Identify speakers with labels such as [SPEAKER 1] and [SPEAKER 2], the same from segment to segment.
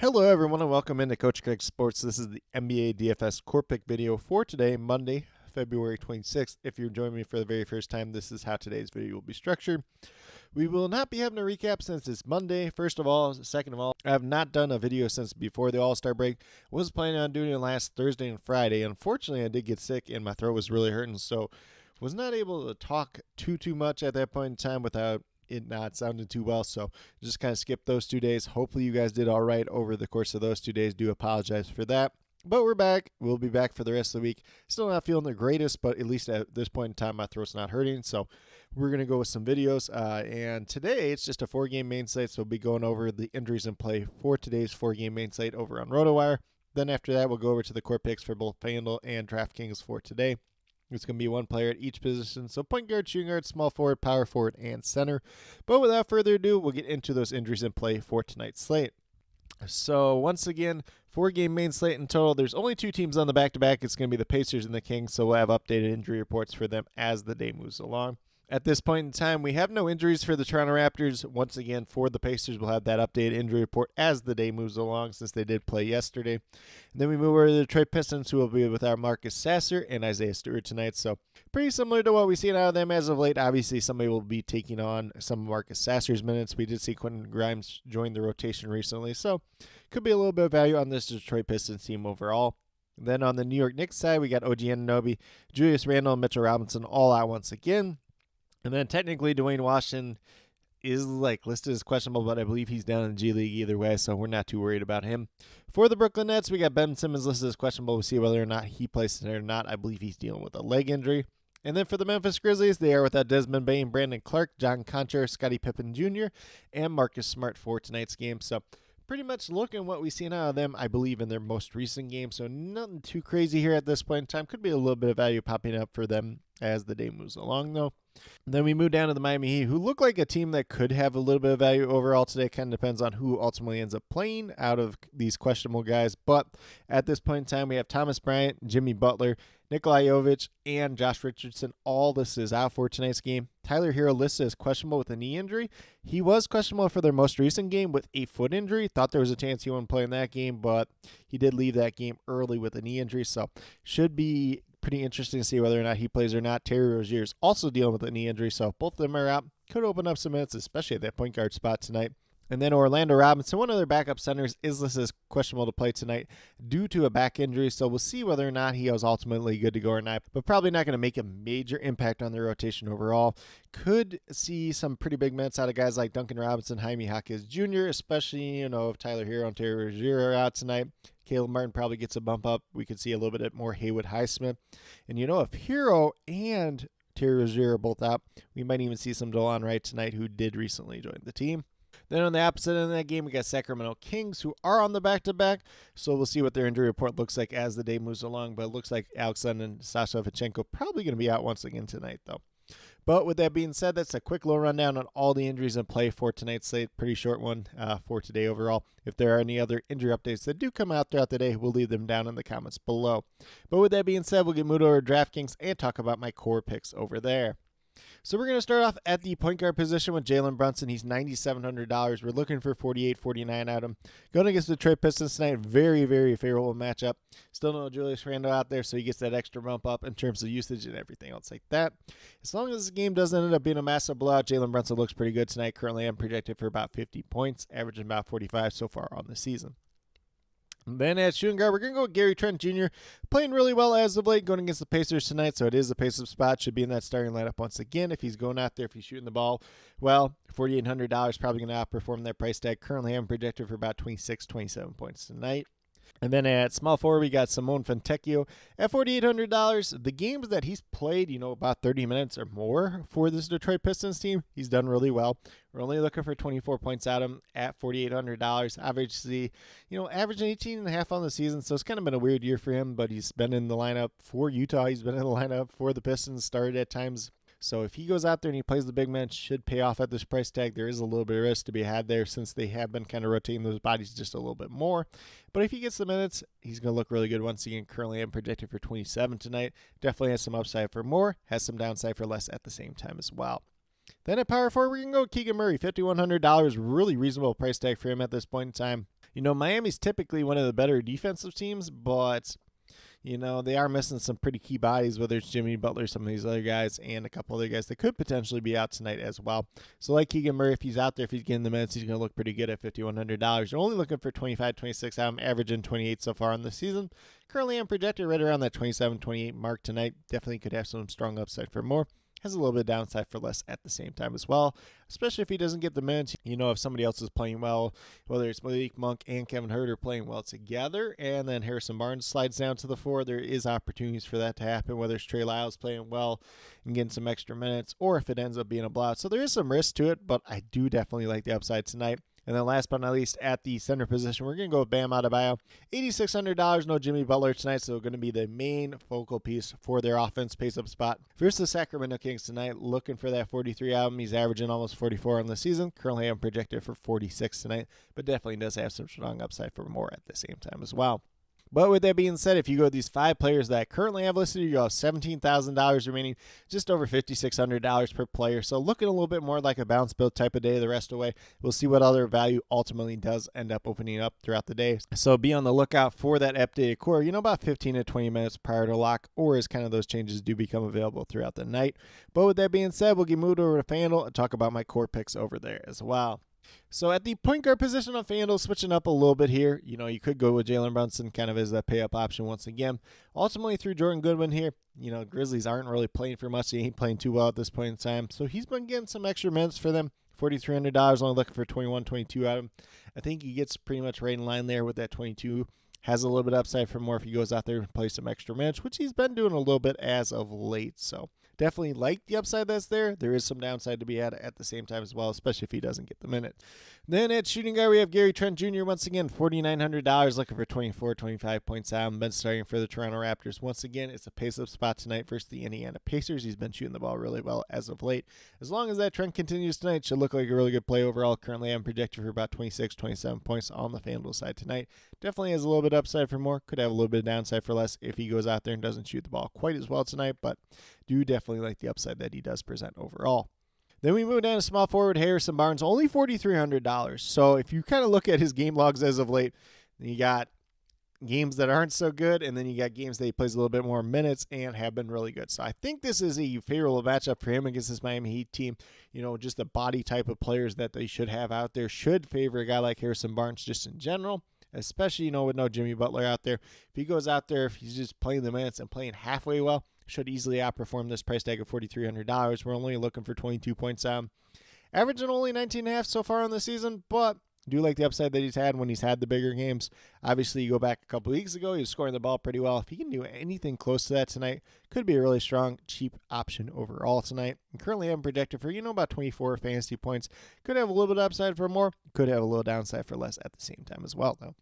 [SPEAKER 1] Hello everyone and welcome into Coach Craig Sports. This is the NBA DFS Core Pick video for today, Monday, February 26th. If you're joining me for the very first time, this is how today's video will be structured. We will not be having a recap since it's Monday, first of all. Second of all, I have not done a video since before the All-Star break. Was planning on doing it last Thursday and Friday. Unfortunately, I did get sick and my throat was really hurting, so was not able to talk too much at that point in time without it not sounding too well, so just kind of skipped those 2 days. Hopefully you guys did all right over the course of those 2 days. Do apologize for that, but we're back. We'll be back for the rest of the week. Still not feeling the greatest, but at least at this point in time my throat's not hurting, so we're going to go with some videos, and today it's just a 4-game main slate, so we'll be going over the injuries in play for today's 4-game main slate over on RotoWire. Then after that we'll go over to the core picks for both FanDuel and DraftKings for today. It's going to be one player at each position, so point guard, shooting guard, small forward, power forward, and center. But without further ado, we'll get into those injuries in play for tonight's slate. So once again, 4-game main slate in total. There's only 2 teams on the back-to-back. It's going to be the Pacers and the Kings, so we'll have updated injury reports for them as the day moves along. At this point in time, we have no injuries for the Toronto Raptors. Once again, for the Pacers, we'll have that updated injury report as the day moves along since they did play yesterday. And then we move over to the Detroit Pistons, who will be without Marcus Sasser and Isaiah Stewart tonight. So pretty similar to what we've seen out of them as of late. Obviously, somebody will be taking on some of Marcus Sasser's minutes. We did see Quentin Grimes join the rotation recently, so could be a little bit of value on this Detroit Pistons team overall. Then on the New York Knicks side, we got OG Anunoby, Julius Randle, and Mitchell Robinson all out once again. And then technically Dwayne Washington is listed as questionable, but I believe he's down in the G League either way, so we're not too worried about him. For the Brooklyn Nets, we got Ben Simmons listed as questionable. We'll see whether or not he plays tonight or not. I believe he's dealing with a leg injury. And then for the Memphis Grizzlies, they are without Desmond Bane, Brandon Clark, John Concher, Scottie Pippen Jr., and Marcus Smart for tonight's game. So pretty much looking what we've seen out of them, I believe, in their most recent game. So nothing too crazy here at this point in time. Could be a little bit of value popping up for them as the day moves along, though. Then we move down to the Miami Heat, who look like a team that could have a little bit of value overall today. Kind of depends on who ultimately ends up playing out of these questionable guys. But at this point in time, we have Thomas Bryant, Jimmy Butler, Nikola Jovic, and Josh Richardson. All this is out for tonight's game. Tyler Hero listed as questionable with a knee injury. He was questionable for their most recent game with a foot injury. Thought there was a chance he wouldn't play in that game, but he did leave that game early with a knee injury. So should be pretty interesting to see whether or not he plays or not. Terry Rozier is also dealing with a knee injury, so both of them are out. Could open up some minutes, especially at that point guard spot tonight. And then Orlando Robinson, one of their backup centers, is listed as questionable to play tonight due to a back injury, so we'll see whether or not he was ultimately good to go or not, but probably not going to make a major impact on their rotation overall. Could see some pretty big minutes out of guys like Duncan Robinson, Jaime Jaquez Jr., especially, if Tyler Hero and Terry Rozier are out tonight. Caleb Martin probably gets a bump up. We could see a little bit more Haywood Highsmith. And if Hero and Terry Rozier are both out, we might even see some Delon Wright tonight, who did recently join the team. Then on the opposite end of that game, we got Sacramento Kings, who are on the back-to-back. So we'll see what their injury report looks like as the day moves along. But it looks like Alex Len and Sasha Vachenko probably going to be out once again tonight, though. But with that being said, that's a quick little rundown on all the injuries in play for tonight's slate. Pretty short one for today overall. If there are any other injury updates that do come out throughout the day, we'll leave them down in the comments below. But with that being said, we'll get moved over to DraftKings and talk about my core picks over there. So we're going to start off at the point guard position with Jalen Brunson. He's $9,700. We're looking for 48, 49 out of him. Going against the Detroit Pistons tonight, very, very favorable matchup. Still no Julius Randle out there, so he gets that extra bump up in terms of usage and everything else like that. As long as this game doesn't end up being a massive blowout, Jalen Brunson looks pretty good tonight. Currently, I'm projected for about 50 points, averaging about 45 so far on the season. Then at shooting guard, we're going to go with Gary Trent Jr. Playing really well as of late, going against the Pacers tonight, so it is a Pacers spot. Should be in that starting lineup once again if he's going out there, if he's shooting the ball. Well, $4,800 probably going to outperform that price tag. Currently, I'm projected for about 26, 27 points tonight. And then at small forward, we got Simone Fontecchio at $4,800. The games that he's played, about 30 minutes or more for this Detroit Pistons team, he's done really well. We're only looking for 24 points out of him at $4,800. Obviously, averaging 18.5 on the season, so it's kind of been a weird year for him, but he's been in the lineup for Utah. He's been in the lineup for the Pistons, started at times. So if he goes out there and he plays the big man, should pay off at this price tag. There is a little bit of risk to be had there since they have been kind of rotating those bodies just a little bit more. But if he gets the minutes, he's going to look really good once again. Currently, I'm projected for 27 tonight. Definitely has some upside for more, has some downside for less at the same time as well. Then at power forward, we can go Keegan Murray, $5,100. Really reasonable price tag for him at this point in time. Miami's typically one of the better defensive teams, but they are missing some pretty key bodies, whether it's Jimmy Butler, some of these other guys, and a couple other guys that could potentially be out tonight as well. So like Keegan Murray, if he's out there, if he's getting the minutes, he's going to look pretty good at $5,100. You're only looking for 25, 26 out. I'm averaging 28 so far in the season. Currently, I'm projected right around that 27, 28 mark tonight. Definitely could have some strong upside for more. Has a little bit of downside for less at the same time as well, especially if he doesn't get the minutes. If somebody else is playing well, whether it's Malik Monk and Kevin Huerter playing well together, and then Harrison Barnes slides down to the 4, there is opportunities for that to happen, whether it's Trey Lyles playing well and getting some extra minutes, or if it ends up being a blowout. So there is some risk to it, but I do definitely like the upside tonight. And then last but not least, at the center position, we're going to go with Bam Adebayo. $8,600, no Jimmy Butler tonight, so going to be the main focal piece for their offense pace-up spot. Versus the Sacramento Kings tonight, looking for that 43 out. He's averaging almost 44 on the season. Currently, I'm projected for 46 tonight, but definitely does have some strong upside for more at the same time as well. But with that being said, if you go with these 5 players that I currently have listed, you'll have $17,000 remaining, just over $5,600 per player. So looking a little bit more like a bounce build type of day the rest of the way. We'll see what other value ultimately does end up opening up throughout the day. So be on the lookout for that updated core, about 15 to 20 minutes prior to lock, or as kind of those changes do become available throughout the night. But with that being said, we'll get moved over to FanDuel and talk about my core picks over there as well. So at the point guard position on FanDuel, switching up a little bit here. You could go with Jalen Brunson kind of as that pay-up option once again. Ultimately, through Jordan Goodwin here, Grizzlies aren't really playing for much. They ain't playing too well at this point in time. So he's been getting some extra minutes for them. $4,300, only looking for 21, 22 out of him. I think he gets pretty much right in line there with that 22. Has a little bit upside for more if he goes out there and plays some extra minutes, which he's been doing a little bit as of late. So definitely like the upside that's there. There is some downside to be at the same time as well, especially if he doesn't get the minute. Then at shooting guard, we have Gary Trent Jr. once again, $4,900, looking for 24, 25 points out. Been starting for the Toronto Raptors. Once again, it's a pace-up spot tonight versus the Indiana Pacers. He's been shooting the ball really well as of late. As long as that trend continues tonight, should look like a really good play overall. Currently, I'm projected for about 26, 27 points on the FanDuel side tonight. Definitely has a little bit upside for more. Could have a little bit of downside for less if he goes out there and doesn't shoot the ball quite as well tonight, but do definitely like the upside that he does present overall. Then we move down to small forward Harrison Barnes, only $4,300. So if you kind of look at his game logs as of late, you got games that aren't so good, and then you got games that he plays a little bit more minutes and have been really good. So I think this is a favorable matchup for him against this Miami Heat team. Just the body type of players that they should have out there should favor a guy like Harrison Barnes just in general, especially, with no Jimmy Butler out there. If he goes out there, if he's just playing the minutes and playing halfway well, should easily outperform this price tag of $4,300. We're only looking for 22 points out. Averaging only 19.5 so far on the season, but do like the upside that he's had when he's had the bigger games. Obviously, you go back a couple weeks ago, he was scoring the ball pretty well. If he can do anything close to that tonight, could be a really strong, cheap option overall tonight. And currently, I'm projected for, about 24 fantasy points. Could have a little bit of upside for more. Could have a little downside for less at the same time as well, though.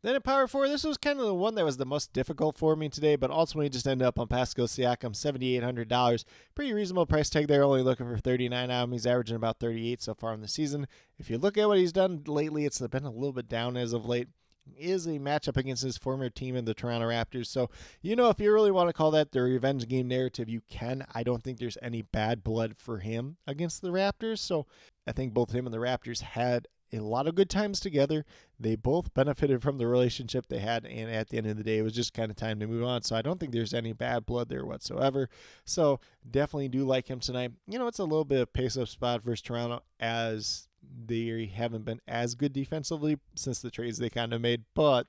[SPEAKER 1] Then at Power 4, this was kind of the one that was the most difficult for me today, but ultimately just ended up on Pascal Siakam, $7,800. Pretty reasonable price tag there, only looking for 39 out of him. He's averaging about 38 so far in the season. If you look at what he's done lately, it's been a little bit down as of late. Is a matchup against his former team in the Toronto Raptors. So, if you really want to call that the revenge game narrative, you can. I don't think there's any bad blood for him against the Raptors. So I think both him and the Raptors had a lot of good times together. They both benefited from the relationship they had, and at the end of the day, it was just kind of time to move on. So I don't think there's any bad blood there whatsoever. So definitely do like him tonight. It's a little bit of pace-up spot versus Toronto, as they haven't been as good defensively since the trades they kind of made, but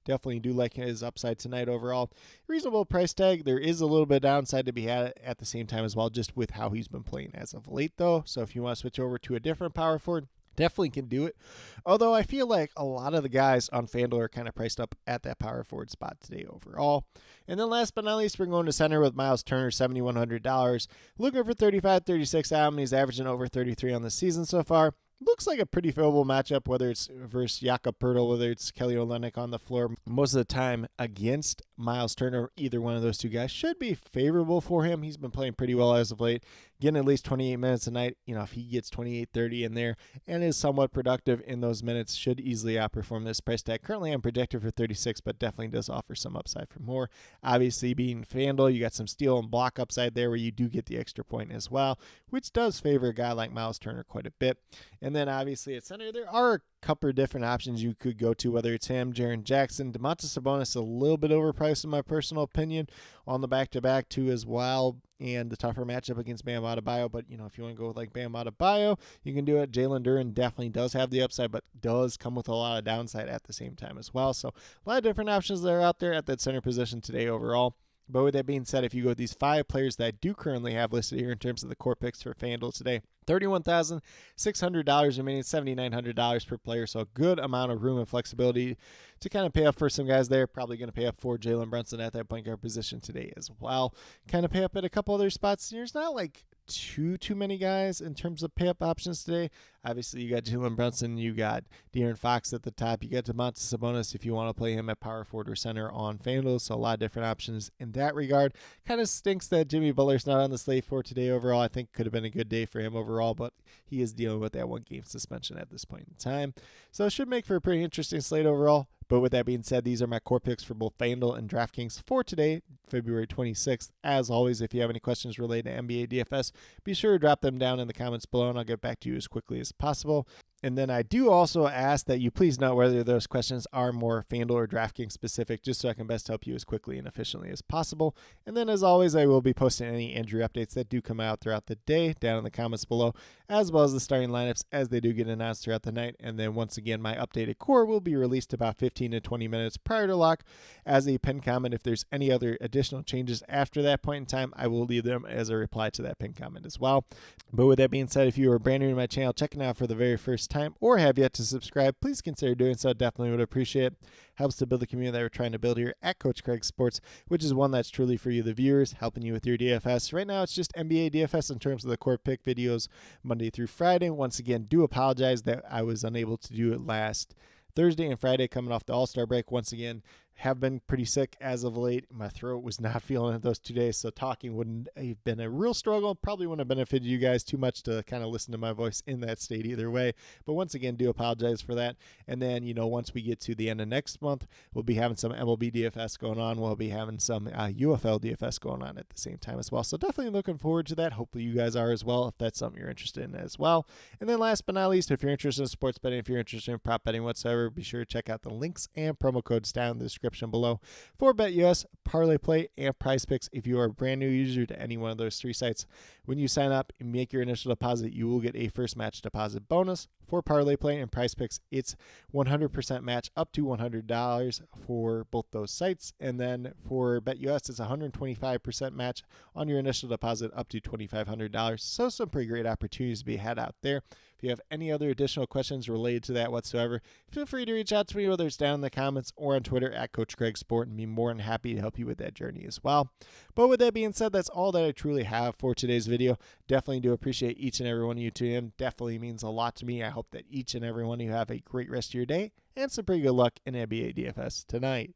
[SPEAKER 1] definitely do like his upside tonight overall. Reasonable price tag. There is a little bit of downside to be had at the same time as well, just with how he's been playing as of late, though. So if you want to switch over to a different power forward, definitely can do it. Although I feel like a lot of the guys on FanDuel are kind of priced up at that power forward spot today overall. And then last but not least, we're going to center with Miles Turner, $7,100. Looking for 35, 36 out, and he's averaging over 33 on the season so far. Looks like a pretty favorable matchup, whether it's versus Jakob Poeltl, whether it's Kelly Olynyk on the floor. Most of the time against Miles Turner, either one of those two guys should be favorable for him. He's been playing pretty well as of late, getting at least 28 minutes a night. If he gets 28, 30 in there and is somewhat productive in those minutes, should easily outperform this price tag. Currently, I'm projected for 36, but definitely does offer some upside for more. Obviously, being FanDuel, you got some steal and block upside there where you do get the extra point as well, which does favor a guy like Miles Turner quite a bit. And then obviously at center, there are a couple of different options you could go to, whether it's him, Jaren Jackson, Domantas Sabonis, a little bit overpriced in my personal opinion on the back-to-back too as well, and the tougher matchup against Bam Adebayo. But, if you want to go with like Bam Adebayo, you can do it. Jalen Duren definitely does have the upside, but does come with a lot of downside at the same time as well. So a lot of different options that are out there at that center position today overall. But with that being said, if you go with these 5 players that I do currently have listed here in terms of the core picks for FanDuel today, $31,600 remaining, $7,900 per player. So a good amount of room and flexibility to kind of pay up for some guys there. Probably going to pay up for Jalen Brunson at that point guard position today as well. Kind of pay up at a couple other spots. There's not like too many guys in terms of pay up options today. Obviously, you got Jalen Brunson, you got De'Aaron Fox at the top, you got Domantas Sabonis if you want to play him at power forward or center on FanDuel. So a lot of different options in that regard. Kind of stinks that Jimmy Butler's not on the slate for today overall. I think could have been a good day for him overall, but he is dealing with that 1-game suspension at this point in time. So it should make for a pretty interesting slate overall. But with that being said, these are my core picks for both FanDuel and DraftKings for today, February 26th. As always, if you have any questions related to NBA DFS, be sure to drop them down in the comments below, and I'll get back to you as quickly as possible. And then I do also ask that you please note whether those questions are more FanDuel or DraftKings specific, just so I can best help you as quickly and efficiently as possible. And then as always, I will be posting any injury updates that do come out throughout the day down in the comments below, as well as the starting lineups as they do get announced throughout the night. And then once again, my updated core will be released about 15 to 20 minutes prior to lock as a pinned comment. If there's any other additional changes after that point in time, I will leave them as a reply to that pinned comment as well. But with that being said, if you are brand new to my channel, checking out for the very first time or have yet to subscribe, please consider doing so. Definitely would appreciate it. Helps to build the community that we're trying to build here at Coach Craig Sports, which is one that's truly for you, the viewers, helping you with your DFS. Right now, it's just NBA DFS in terms of the core pick videos Monday through Friday. Once again, do apologize that I was unable to do it last Thursday and Friday coming off the All-Star break. Once again, have been pretty sick as of late. My throat was not feeling it those 2 days, so talking wouldn't have been a real struggle. Probably wouldn't have benefited you guys too much to kind of listen to my voice in that state either way. But once again, do apologize for that. And then, once we get to the end of next month, we'll be having some MLB DFS going on. We'll be having some UFL DFS going on at the same time as well. So definitely looking forward to that. Hopefully you guys are as well, if that's something you're interested in as well. And then last but not least, if you're interested in sports betting, if you're interested in prop betting whatsoever, be sure to check out the links and promo codes down in the description below for BetUS, Parlay Play, and Prize Picks. If you are a brand new user to any one of those 3 sites, when you sign up and make your initial deposit, you will get a first match deposit bonus. For Parlay Play and Prize Picks, it's 100% match up to $100 for both those sites. And then for BetUS, it's 125% match on your initial deposit up to $2,500. So some pretty great opportunities to be had out there. If you have any other additional questions related to that whatsoever, feel free to reach out to me, whether it's down in the comments or on Twitter at Coach Craig Sport, and be more than happy to help you with that journey as well. But with that being said, that's all that I truly have for today's video. Definitely do appreciate each and every one of you tuning in. Definitely means a lot to me. I hope that each and every one of you have a great rest of your day and some pretty good luck in NBA DFS tonight.